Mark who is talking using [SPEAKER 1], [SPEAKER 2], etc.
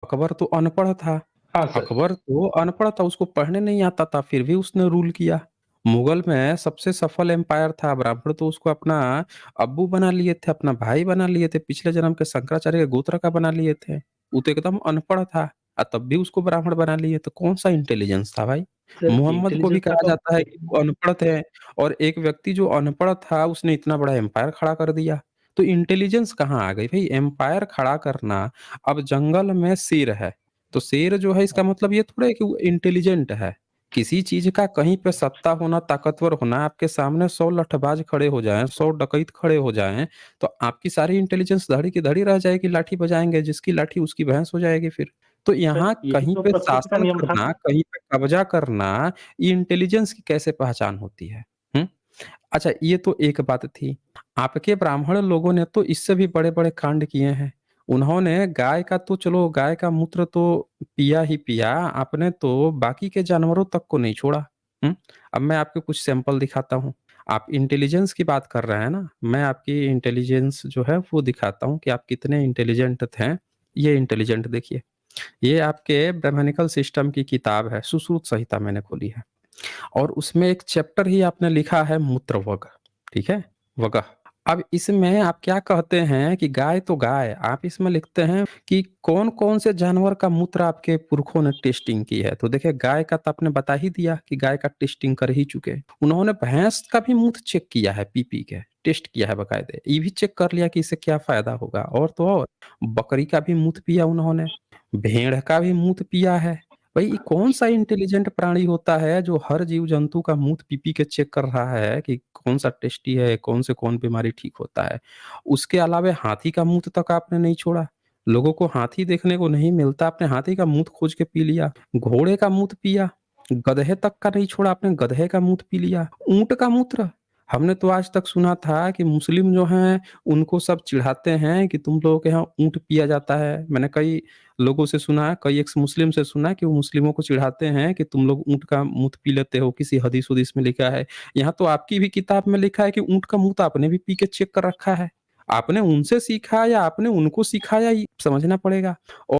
[SPEAKER 1] अकबर तो अनपढ़ था।
[SPEAKER 2] हाँ सर।
[SPEAKER 1] अकबर तो अनपढ़ था, उसको पढ़ने नहीं आता था, फिर भी उसने रूल किया। मुगल में सबसे सफल एम्पायर था, ब्राह्मण तो उसको अपना अब्बू बना लिए थे, अपना भाई बना लिए थे, पिछले जन्म के शंकराचार्य के गोत्र का बना लिए थे। वो तो एकदम अनपढ़ था तब भी उसको ब्राह्मण बना लिए, तो कौन-सा इंटेलिजेंस था भाई?
[SPEAKER 2] सर
[SPEAKER 1] मुहम्मद को भी
[SPEAKER 2] इंटेलिजेंस का
[SPEAKER 1] कहा
[SPEAKER 2] तो
[SPEAKER 1] जाता है कि वो अनपढ़ थे और एक व्यक्ति जो अनपढ़ था, उसने इतना बड़ा एम्पायर खड़ा कर दिया। तो इंटेलिजेंस कहाँ आ गई भई? एम्पायर खड़ा करना। अब जंगल में शेर है, तो शेर जो है इसका मतलब ये थोड़ा है कि वो इंटेलिजेंट है। किसी चीज़ का कहीं पे सत्ता होना, ताकतवर होना, आपके सामने 100 लठबाज खड़े हो जाएँ, 100 डकैत खड़े हो जाएँ, तो आपकी सारी इंटेलिजेंस धड़ी की धड़ी रह जाएगी, लाठी बजाएँगे, जिसकी लाठी उसकी भैंस हो जाएगी फिर। तो
[SPEAKER 2] सर
[SPEAKER 1] यहाँ
[SPEAKER 2] यही
[SPEAKER 1] कहीं
[SPEAKER 2] तो
[SPEAKER 1] पे
[SPEAKER 2] प्रकृति का
[SPEAKER 1] शासन
[SPEAKER 2] नियम था।
[SPEAKER 1] करना, कहीं पे कब्ज़ा करना, ये इंटेलिजेंस की कैसे पहचान होती है? हुँ? अच्छा, ये तो एक बात थी। आपके ब्राह्मण लोगों ने तो इससे भी बड़े-बड़े कांड किए हैं। उन्होंने गाय का तो चलो गाय का मूत्र तो पिया ही पिया, आपने तो बाकी के जानवरों तक को नहीं छोड़ा। हुँ? अब मैं आपको कुछ सैंपल दिखाता हूँ। आप इंटेलिजेंस की बात कर रहे हैं ना, मैं आपकी इंटेलिजेंस जो है वो दिखाता हूँ कि आप कितने इंटेलिजेंट थे। ये इंटेलिजेंट देखिए। ये आपके ब्रह्मनिकल सिस्टम की किताब है, सुश्रुत संहिता मैंने खोली है। और उसमें एक चैप्टर ही आपने लिखा है मूत्रवग, ठीक है? वगः। अब इसमें आप क्या कहते हैं कि गाय तो गाय, आप इसमें लिखते हैं कि कौन-कौन से जानवर का मूत्र आपके पुरखों ने टेस्टिंग की है। तो देखिए गाय का तो आपने बता ही दिया कि गाय का टेस्टिंग कर ही चुके। उन्होंने भैंस का भी मूत्र चेक किया है पी-पी के, टेस्ट किया है बाकायदे। ये भी चेक कर लिया कि इससे क्या फ़ायदा होगा और तो और बकरी का भी मूत्र पिया उन्होंने, भेड़ का भी मूत्र पिया है। भाई ये कौन-सा इंटेलिजेंट प्राणी होता है जो हर जीव-जंतु का मूत्र पी-पी के चेक कर रहा है कि कौन-सा टेस्टी है, कौन से कौन बीमारी ठीक होता है। उसके अलावा हाथी का मूत्र तक आपने नहीं छोड़ा। लोगों को हाथी देखने को नहीं मिलता, आपने हाथी का मूत्र खोज के पी लिया। घोड़े का मूत्र पिया, गधे तक का नहीं छोड़ा, आपने गधे का मूत्र पी लिया। ऊँट का मूत्र, हमने तो आज तक सुना था कि मुस्लिम जो हैं, उनको सब चिढ़ाते हैं कि तुम लोगों के यहाँ ऊँट पिया जाता है। मैंने कई लोगों से सुना है, कई एक्स मुस्लिम से सुना है कि वो मुस्लिमों को चिढ़ाते हैं कि तुम लोग ऊँट का मूत्र पी लेते हो, किसी हदीस-वदीस में लिखा है। यहाँ तो आपकी भी किताब में लिखा है कि ऊँट का मूत्र आपने भी पी के चेक कर रखा है। आपने उनसे सीखा या आपने उनको सिखाया ये समझना पड़ेगा। औ